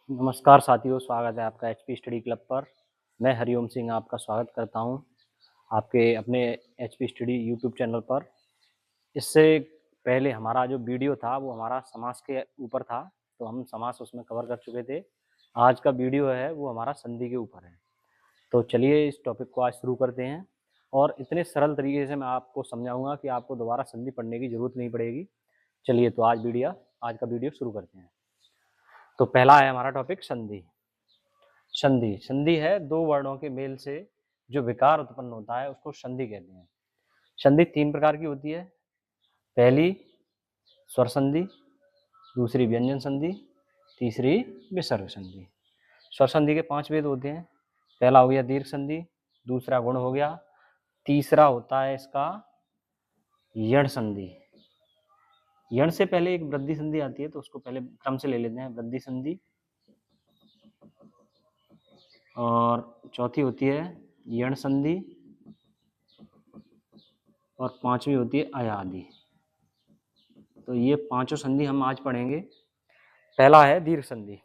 नमस्कार साथियों, स्वागत है आपका एचपी स्टडी क्लब पर। मैं हरिओम सिंह आपका स्वागत करता हूं आपके अपने एचपी स्टडी यूट्यूब चैनल पर। इससे पहले हमारा जो वीडियो था वो हमारा समास के ऊपर था, तो हम समास उसमें कवर कर चुके थे। आज का वीडियो है वो हमारा संधि के ऊपर है। तो चलिए इस टॉपिक को आज शुरू करते हैं और इतने सरल तरीके से मैं आपको समझाऊंगा कि आपको दोबारा संधि पढ़ने की जरूरत नहीं पड़ेगी। चलिए तो आज का वीडियो शुरू करते हैं। तो पहला है हमारा टॉपिक संधि। संधि संधि है दो वर्णों के मेल से जो विकार उत्पन्न होता है उसको संधि कहते हैं। संधि तीन प्रकार की होती है। पहली स्वर संधि, दूसरी व्यंजन संधि, तीसरी विसर्ग संधि। स्वर संधि के 5 भेद होते हैं। पहला हो गया दीर्घ संधि, दूसरा गुण हो गया, तीसरा होता है इसका यण संधि। यण से पहले एक वृद्धि संधि आती है, तो उसको पहले क्रम से ले लेते हैं। वृद्धि संधि, और चौथी होती है यण संधि, और पांचवी होती है अयादि। तो ये पांचों संधि हम आज पढ़ेंगे। पहला है दीर्घ संधि।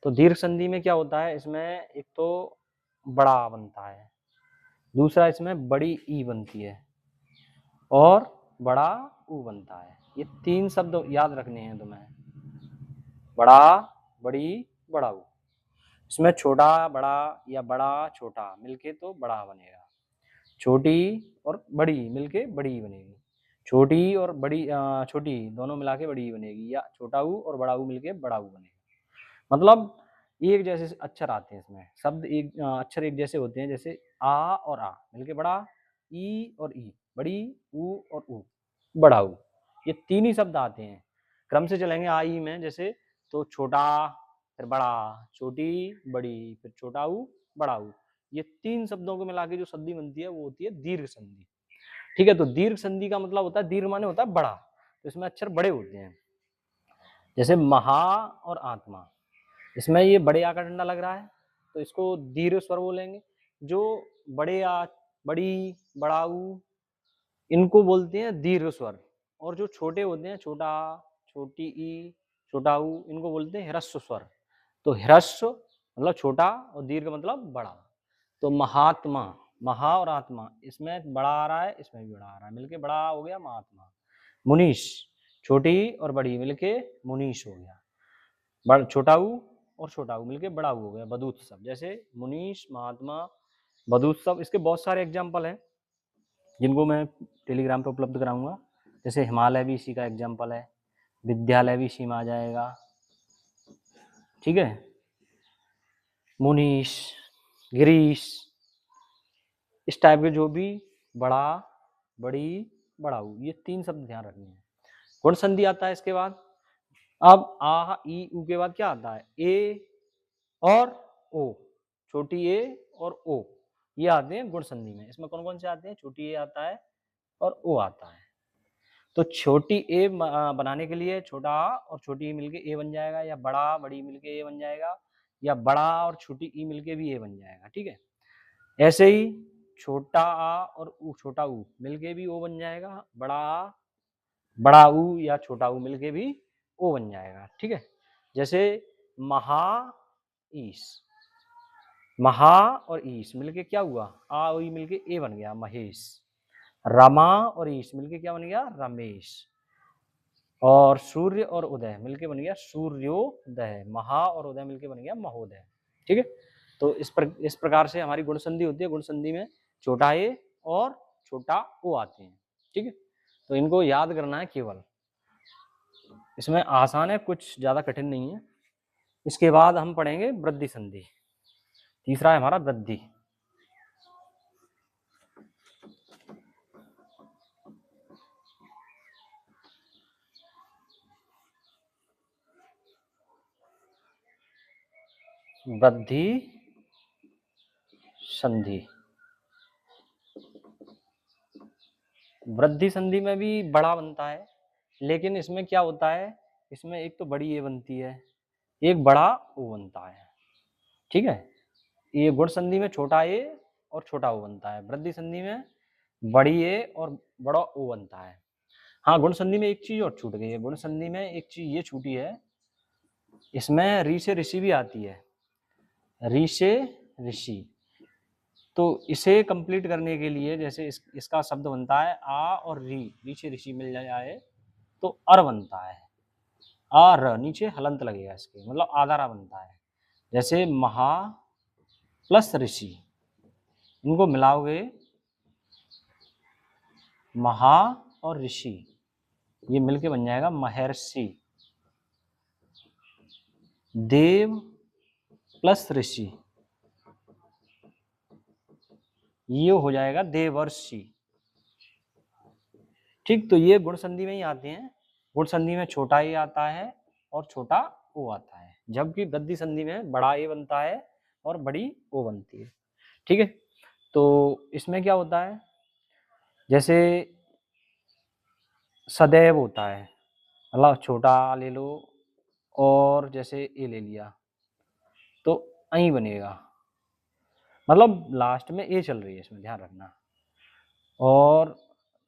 तो दीर्घ संधि में क्या होता है, इसमें एक तो बड़ा बनता है, दूसरा इसमें बड़ी ई बनती है, और बड़ा ऊ बनता है। ये तीन शब्द याद रखने हैं तुम्हें, बड़ा, बड़ी, बड़ा ऊ। इसमें छोटा बड़ा या बड़ा छोटा मिलके तो बड़ा बनेगा, छोटी और बड़ी मिलके बड़ी बनेगी, छोटी और बड़ी छोटी दोनों मिला के बड़ी बनेगी, या छोटा ऊ और बड़ा ऊ मिलके बड़ा ऊ बनेगा। मतलब एक जैसे अक्षर आते हैं इसमें, शब्द एक अक्षर एक जैसे होते हैं, जैसे आ और आ मिलके बड़ा, ई और ई बड़ी, ऊ और ऊ बड़ा ऊ। ये तीन ही शब्द आते हैं, क्रम से चलेंगे आ ई में। जैसे तो छोटा, फिर बड़ा, छोटी, बड़ी, फिर छोटा ऊ, बड़ा ऊ। ये तीन शब्दों को मिला के जो संधि बनती है वो होती है दीर्घ संधि। ठीक है, तो दीर्घ संधि का मतलब होता है, दीर्घ माने होता है बड़ा, तो इसमें अक्षर बड़े होते हैं। जैसे महा और आत्मा, इसमें ये बड़े आ का डंडा लग रहा है, तो इसको दीर्घ स्वर बोलेंगे। जो बड़े आ, बड़ी, बड़ाऊ, इनको बोलते हैं दीर्घ स्वर। और जो छोटे होते हैं, छोटा, छोटी ई, छोटा ऊ, इनको बोलते हैं ह्रस्व स्वर। तो ह्रस्व मतलब छोटा और दीर्घ मतलब बड़ा। तो महात्मा, महा और आत्मा, इसमें बड़ा आ रहा है, इसमें भी बड़ा आ रहा है, मिलके बड़ा हो गया महात्मा। मुनीश, छोटी और बड़ी मिलके मुनीश हो गया। छोटा ऊ और छोटा ऊ मिलके बड़ा ऊ हो गया, बदूत्सव। जैसे मुनीश, महात्मा, बदूत्सव। इसके बहुत सारे एग्जाम्पल हैं जिनको मैं टेलीग्राम पे उपलब्ध कराऊंगा। जैसे हिमालय भी इसी का एग्जाम्पल है, विद्यालय भी इसी में आ जाएगा। ठीक है, मुनीश, गिरीश, इस टाइप के जो भी बड़ा, बड़ी, बड़ाऊ, ये तीन शब्द ध्यान रखने हैं। गुण संधि आता है इसके बाद। अब आ ई ऊ के बाद क्या आता है, ए और ओ, छोटी ए और ओ, ये आते हैं गुण संधि में। इसमें कौन कौन से आते हैं, छोटी ए आता है और ओ आता है। तो छोटी ए बनाने के लिए छोटा आ और छोटी ई मिलके ए बन जाएगा, या बड़ा बड़ी मिलके ए बन जाएगा, या बड़ा और छोटी ई मिलके भी ए बन जाएगा। ठीक है, ऐसे ही छोटा आ और छोटा ऊ मिलके भी ओ बन जाएगा, बड़ा आ, बड़ा ऊ या छोटा ऊ मिलके भी ओ बन जाएगा। ठीक है, जैसे महा ईश, महा और ईश मिलके क्या हुआ, आ और ई मिलके ए बन गया, महेश। रमा और ईश मिलके क्या बन गया, रमेश। और सूर्य और उदय मिलके बन गया सूर्योदय। महा और उदय मिलके बन गया महोदय। ठीक है, तो इस प्रकार से हमारी गुण संधि होती है। गुण संधि में छोटा ए और छोटा ओ आते हैं। ठीक है, तो इनको याद करना है केवल, इसमें आसान है, कुछ ज्यादा कठिन नहीं है। इसके बाद हम पढ़ेंगे वृद्धि संधि। तीसरा है हमारा वृद्धि। वृद्धि संधि, वृद्धि संधि में भी बड़ा बनता है, लेकिन इसमें क्या होता है, इसमें एक तो बड़ी ए बनती है, एक बड़ा ओ बनता है। ठीक है, ये गुण संधि में छोटा ए और छोटा ओ बनता है, वृद्धि संधि में बड़ी ए और बड़ा ओ बनता है। हाँ, गुण संधि में एक चीज और छूट गई है। गुण संधि में एक चीज ये छूटी है इसमें री से ऋषि भी आती है, री से ऋषि। तो इसे कंप्लीट करने के लिए जैसे इसका शब्द बनता है आ और री से ऋषि मिल जाए तो अर बनता है, आ र, नीचे हलंत लगेगा इसके, मतलब आधारा बनता है। जैसे महा प्लस ऋषि, इनको मिलाओगे महा और ऋषि, ये मिलके बन जाएगा महर्षि। देव प्लस ऋषि, ये हो जाएगा देवर्षि। ठीक, तो ये गुण संधि में ही आते हैं। गुण संधि में छोटा ए आता है और छोटा ओ आता है, जबकि वृद्धि संधि में बड़ा ए बनता है और बड़ी ओ बनती है। ठीक है, तो इसमें क्या होता है, जैसे सदैव होता है, मतलब छोटा आ ले लो और जैसे ए ले लिया तो आई बनेगा, मतलब लास्ट में ए चल रही है, इसमें ध्यान रखना। और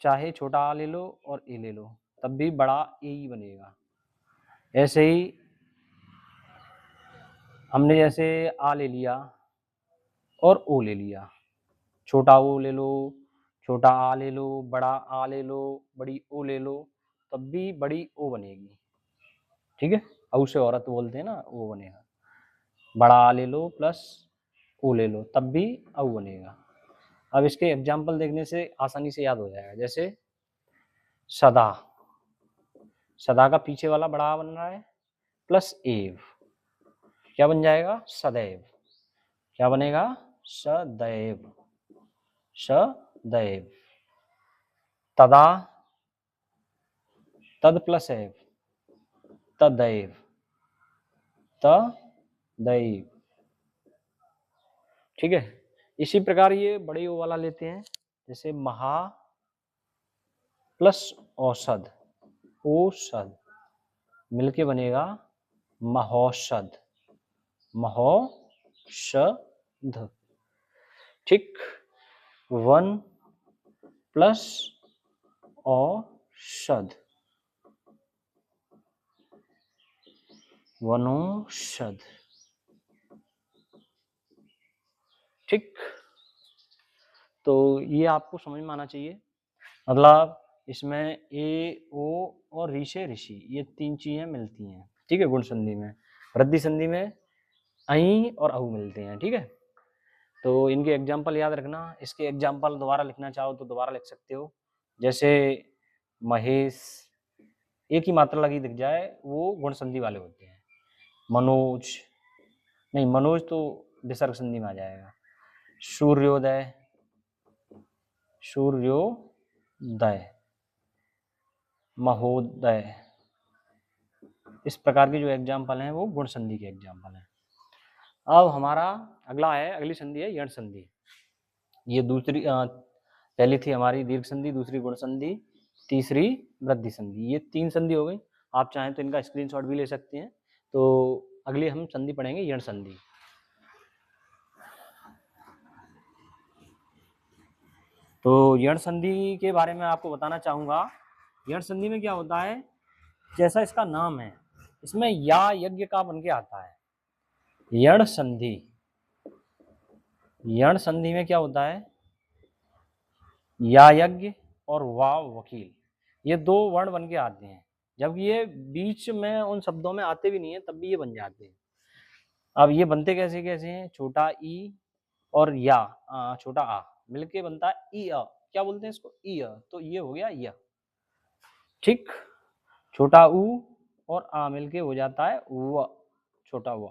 चाहे छोटा आ ले लो और ए ले लो तब भी बड़ा ए ही बनेगा। ऐसे ही हमने जैसे आ ले लिया और ओ ले लिया, छोटा ओ ले लो, छोटा आ ले लो, बड़ा आ ले लो, बड़ी ओ ले लो, तब भी बड़ी ओ बनेगी। ठीक है, औ से औरत बोलते हैं ना, वो बनेगा। बड़ा आ ले लो प्लस ओ ले लो तब भी औ बनेगा। अब इसके एग्जाम्पल देखने से आसानी से याद हो जाएगा। जैसे सदा, सदा का पीछे वाला बड़ा आ बन रहा है प्लस एव, क्या बन जाएगा, सदैव। क्या बनेगा, सदैव, सदैव। तदा, तद प्लस एव, तदैव, तदैव। ठीक है, इसी प्रकार ये बड़े ओ वाला लेते हैं, जैसे महा प्लस औषध, औषध मिलके बनेगा महौषध, महौषध। ठीक, वन प्लस औषध, वनौषध। ठीक, तो ये आपको समझ में आना चाहिए। मतलब इसमें ए ओ और री से ऋषि, ये तीन चीजें मिलती हैं। ठीक है, गुण संधि में। वृद्धि संधि में आई और औ मिलते हैं। ठीक है, तो इनके एग्जाम्पल याद रखना। इसके एग्जाम्पल दोबारा लिखना चाहो तो दोबारा लिख सकते हो। जैसे महेश, एक ही मात्रा लगी दिख जाए वो गुण संधि वाले होते हैं। मनोज, नहीं मनोज तो विसर्ग संधि में आ जाएगा। सूर्योदय, सूर्योदय। महोदय, इस प्रकार के जो एग्जाम्पल हैं वो गुण संधि के एग्जाम्पल हैं। अब हमारा अगली संधि है यण संधि। ये दूसरी पहली थी हमारी दीर्घ संधि, दूसरी गुण संधि, तीसरी वृद्धि संधि। ये तीन संधि हो गई। आप चाहें तो इनका स्क्रीनशॉट भी ले सकते हैं। तो अगली हम संधि पढ़ेंगे यण संधि। तो यण संधि के बारे में आपको बताना चाहूंगा। यण संधि में क्या होता है, जैसा इसका नाम है, इसमें या यज्ञ का बन के आता है। यण संधि, यण संधि में क्या होता है, या यज्ञ और वा वकील, ये दो वर्ण बन के आते हैं। जबकि ये बीच में उन शब्दों में आते भी नहीं है तब भी ये बन जाते हैं। अब ये बनते कैसे कैसे हैं, छोटा ई और या छोटा आ मिलके बनता है ई अ, क्या बोलते हैं इसको, ई अ, तो ये हो गया या। ठीक, छोटा ऊ और आ मिलके हो जाता है व, छोटा व।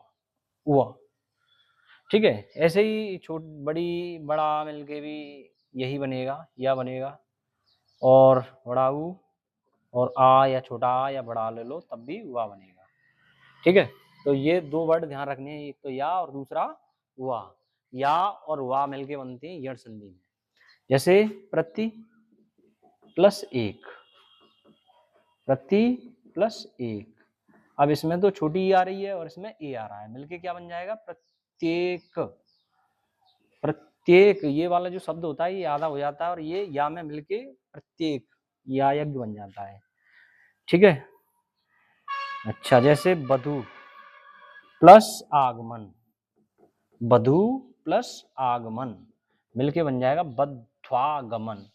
ठीक है, ऐसे ही बड़ी बड़ा मिलके भी यही बनेगा, या बनेगा। और बड़ा ऊ और आ या छोटा आ या बड़ा आ ले लो तब भी वा बनेगा। ठीक है, तो ये दो वर्ड ध्यान रखने हैं, एक तो या और दूसरा वा। या और वा मिलके बनते हैं यण संधि में। जैसे प्रति प्लस एक, प्रति प्लस एक। अब इसमें तो छोटी ई आ रही है और इसमें ए आ रहा है, मिलके क्या बन जाएगा, प्रत्येक। प्रत्येक ये वाला जो शब्द होता है ये आधा हो जाता है और ये या में मिलके प्रत्येक, या यज्ञ बन जाता है। ठीक है, अच्छा जैसे वधु, प्लस आगमन, बधु प्लस आगमन मिलके बन जाएगा बध्वागमन,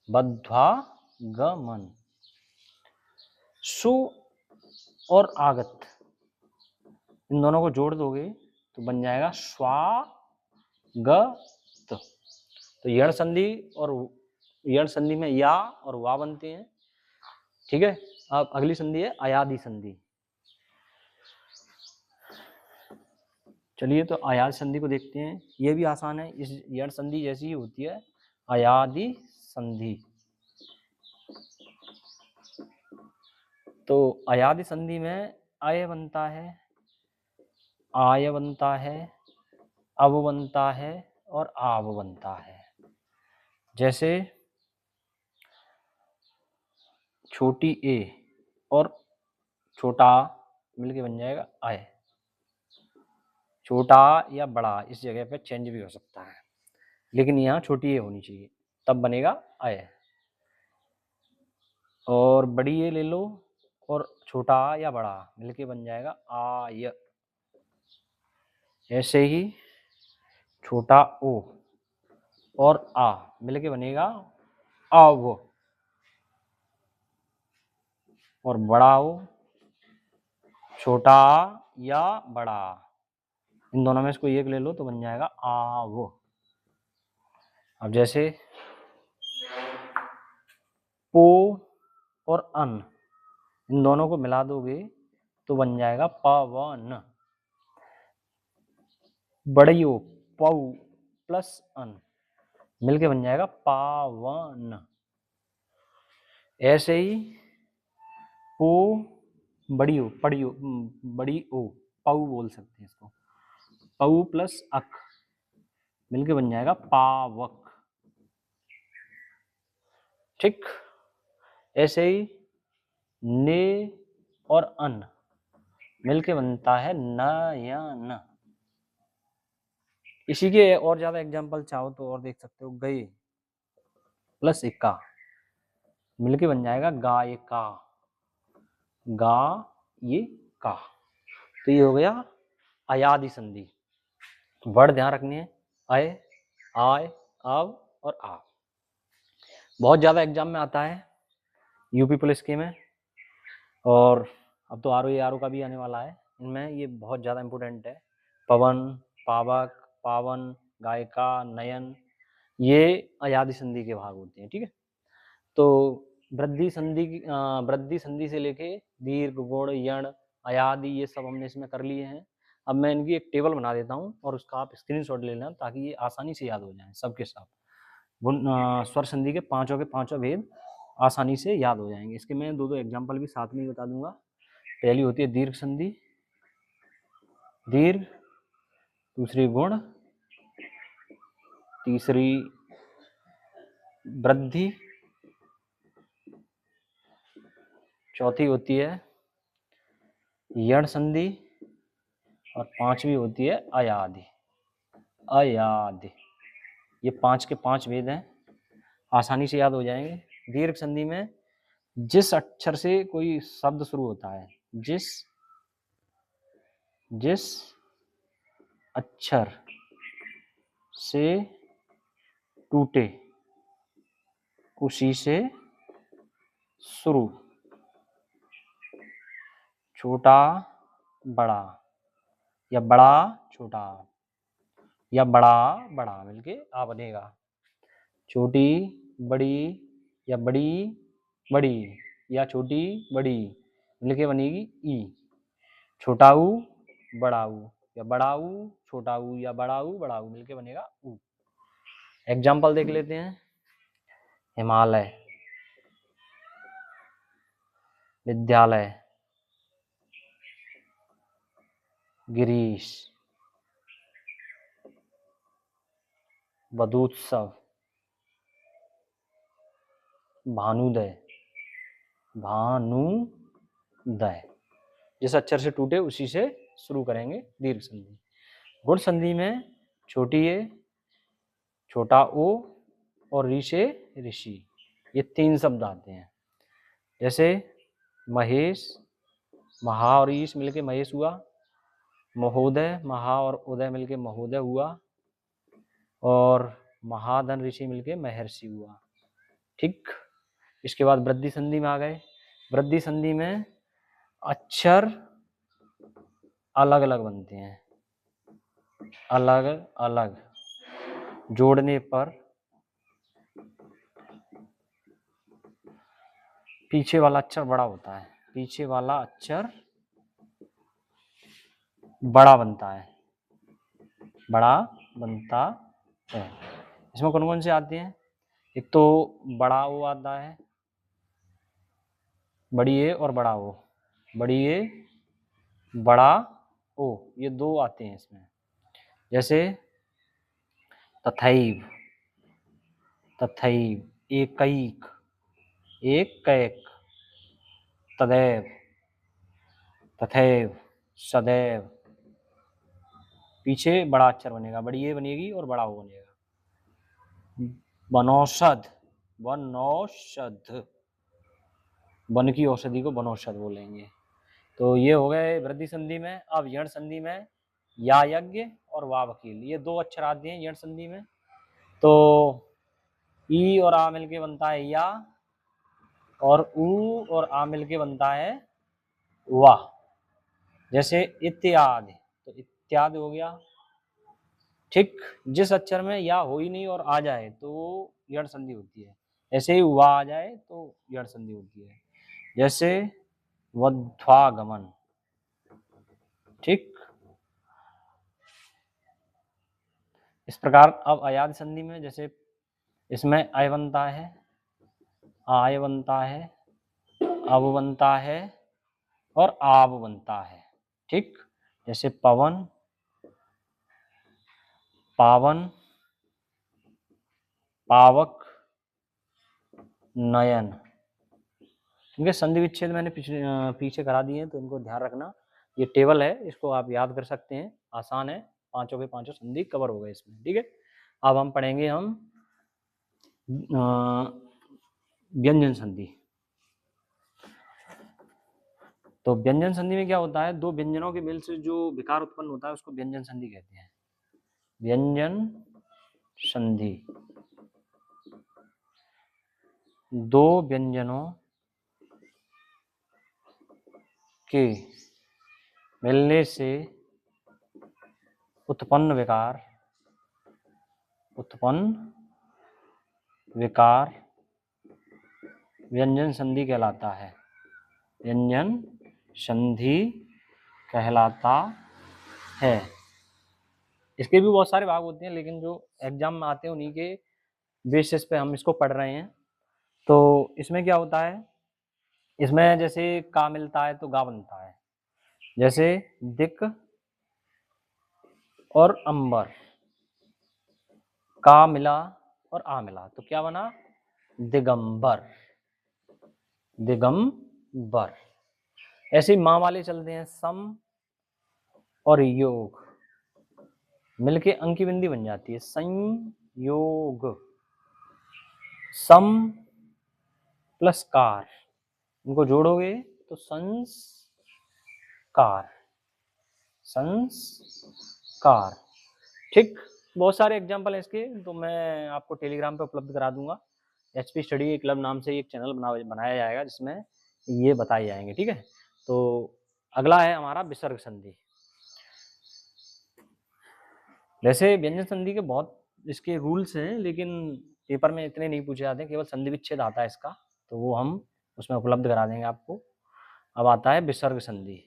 बध्वागमन। सु और आगत इन दोनों को जोड़ दोगे तो बन जाएगा स्वागत। तो यण संधि और यण संधि में या और वा बनते हैं, ठीक है। अब अगली संधि है अयादि संधि। चलिए तो अयादि संधि को देखते हैं, ये भी आसान है, इस यण संधि जैसी ही होती है अयादि संधि। तो अयादि संधि में अय बनता है, आय बनता है, अब बनता है और आव बनता है। जैसे छोटी ए और छोटा आ मिलके बन जाएगा आय। छोटा या बड़ा इस जगह पे चेंज भी हो सकता है, लेकिन यहाँ छोटी ए होनी चाहिए, तब बनेगा आय। और बड़ी ए ले लो और छोटा आ या बड़ा मिलके बन जाएगा आय। ऐसे ही छोटा ओ और आ मिलके बनेगा आव। और बड़ा ओ, छोटा आ या बड़ा, इन दोनों में से कोई एक ले लो तो बन जाएगा आव। अब जैसे पो और अन इन दोनों को मिला दोगे तो बन जाएगा पवन। बड़ी ओ पौ प्लस अन मिलके बन जाएगा पावन। ऐसे ही पो बड़ी ओ बड़ी ओ पौ बोल सकते हैं इसको, पौ प्लस अक मिलके बन जाएगा पावक, ठीक। ऐसे ही ने और अन मिलके बनता है नयन। इसी के और ज्यादा एग्जांपल चाहो तो और देख सकते हो, गए प्लस इक्का मिलके बन जाएगा गायिका, गायिका। तो ये हो गया अयादि संधि। वर्ड ध्यान रखनी है, अय, आय, आव और आ। बहुत ज्यादा एग्जाम में आता है यूपी पुलिस के में, और अब तो आरओ आरओ का भी आने वाला है, इनमें ये बहुत ज्यादा इंपोर्टेंट है। पवन, पावक, पावन, गायिका, नयन, ये अयादि संधि के भाग होते हैं, ठीक है। तो वृद्धि संधि से लेके दीर्घ, गुण, यण, अयादि ये सब हमने इसमें कर लिए हैं। अब मैं इनकी एक टेबल बना देता हूँ और उसका आप स्क्रीनशॉट ले लेना ताकि ये आसानी से याद हो जाए सबके साथ। स्वर संधि के पांचों भेद आसानी से याद हो जाएंगे। इसके मैं दो एग्जाम्पल भी साथ में ही बता दूंगा। पहली होती है दीर्घ संधि, दीर्घ, दूसरी गुण, तीसरी वृद्धि, चौथी होती है यण संधि और पांचवी होती है अयादि। अयादि ये 5 के 5 भेद हैं, आसानी से याद हो जाएंगे। दीर्घ संधि में जिस अक्षर से कोई शब्द शुरू होता है, जिस अक्षर से टूटे उसी से शुरू, छोटा बड़ा या बड़ा छोटा या बड़ा बड़ा मिलके आ बनेगा। छोटी बड़ी या बड़ी बड़ी या छोटी बड़ी मिलके बनेगी ई। छोटा ऊ बड़ा ऊ या बड़ा ऊ छोटा ऊ या बड़ा ऊ बड़ा ऊ मिलके बनेगा ऊ। एग्जाम्पल देख लेते हैं। हिमालय, विद्यालय, गिरीश, वधूत्सव, भानुदय, भानुदय। जिस अक्षर से टूटे उसी से शुरू करेंगे दीर्घ संधि। गुण संधि में छोटी ए, छोटा ओ और री से ऋषि, ये 3 शब्द आते हैं। जैसे महेश, महा और ईश मिलके महेश हुआ, महोदय, महा और उदय मिलके महोदय हुआ, और महाधन ऋषि मिलके महर्षि हुआ। ठीक, इसके बाद वृद्धि संधि में आ गए। वृद्धि संधि में अक्षर अलग अलग बनते हैं, अलग अलग जोड़ने पर पीछे वाला अक्षर बड़ा होता है, पीछे वाला अक्षर बड़ा बनता है, बड़ा बनता है। इसमें कौन कौन से आते हैं? एक तो बड़ा ओ आता है, बड़ी ए और बड़ा ओ, बड़ी ए बड़ा ओ, ये दो आते हैं इसमें। जैसे तथैव, तथैव, एकैक, एकैक, तदैव, तथैव, सदैव। पीछे बड़ा अक्षर बनेगा, बड़ी ए बनेगी और बड़ा ओ बनेगा। वनौषध, वनौषध, वन की औषधि को वनौषध बोलेंगे। तो ये हो गए वृद्धि संधि में। अब यण संधि में या यज्ञ और वा वकील, ये दो अक्षर आते हैं यण संधि में। तो ई और आ मिलके बनता है या, और ऊ और आ मिलके बनता है वा। जैसे इत्यादि, तो इत्यादि हो गया। ठीक, जिस अक्षर में या हो ही नहीं और आ जाए तो यण संधि होती है। ऐसे ही वा आ जाए तो यण संधि होती है। जैसे वध्वागमन। ठीक, इस प्रकार अब अयाद संधि में जैसे इसमें अय बनता है, आय बनता है, अब बनता है और आब बनता है। ठीक, जैसे पवन, पावन, पावक, नयन। इनके संधि विच्छेद मैंने पीछे करा दिए हैं, तो इनको ध्यान रखना। ये टेबल है, इसको आप याद कर सकते हैं, आसान है, पांचों के पांचों संधि कवर हो गए इसमें। ठीक है, अब हम पढ़ेंगे व्यंजन संधि। तो व्यंजन संधि में क्या होता है? दो व्यंजनों के मेल से जो विकार उत्पन्न होता है उसको व्यंजन संधि कहते हैं। व्यंजन संधि, दो व्यंजनों के मिलने से उत्पन्न विकार, उत्पन्न विकार व्यंजन संधि कहलाता है। व्यंजन संधि कहलाता है। इसके भी बहुत सारे भाग होते हैं, लेकिन जो एग्जाम में आते हैं उन्हीं के बेसिस पे हम इसको पढ़ रहे हैं। तो इसमें क्या होता है? इसमें जैसे का मिलता है तो गा बनता है। जैसे दिक और अंबर, का मिला और आ मिला तो क्या बना? दिगंबर, दिगंबर। ऐसे ही माँ वाले चलते हैं, सम और योग मिलके अंक की बिंदी बन जाती है, संयोग। सम प्लस कार, इनको जोड़ोगे तो संस्कार, संस्कार। ठीक, बहुत सारे एग्जाम्पल हैं इसके, तो मैं आपको टेलीग्राम पे उपलब्ध करा दूंगा। एचपी स्टडी क्लब नाम से एक चैनल बनाया जाएगा जिसमें ये बताए जाएंगे। ठीक है, तो अगला है हमारा विसर्ग संधि। वैसे व्यंजन संधि के बहुत इसके रूल्स हैं, लेकिन पेपर में इतने नहीं पूछे जाते, केवल संधि विच्छेद आता है इसका, तो वो हम उसमें उपलब्ध करा देंगे आपको। अब आता है विसर्ग संधि।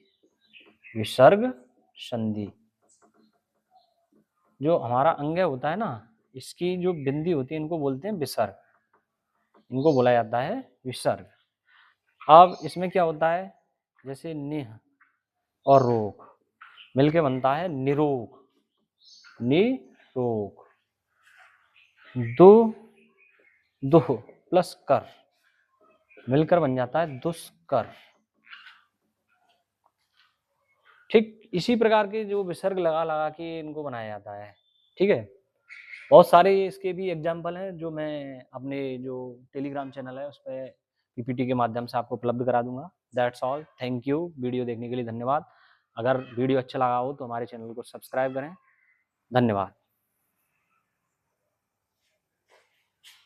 विसर्ग संधि, जो हमारा अंग होता है ना, इसकी जो बिंदी होती है इनको बोलते हैं विसर्ग, इनको बोला जाता है विसर्ग। अब इसमें क्या होता है? जैसे निह और रोग मिलके बनता है निरोग, निरोग। दो, दुह प्लस कर मिलकर बन जाता है दुष्कर। ठीक, इसी प्रकार के जो विसर्ग लगा लगा के इनको बनाया जाता है। ठीक है, बहुत सारे इसके भी एग्जाम्पल हैं जो मैं अपने जो टेलीग्राम चैनल है उस पर पीपीटी के माध्यम से आपको उपलब्ध करा दूंगा। That's all, thank you. Video देखने के लिए धन्यवाद। अगर वीडियो अच्छा लगा हो तो हमारे चैनल को सब्सक्राइब करें। धन्यवाद।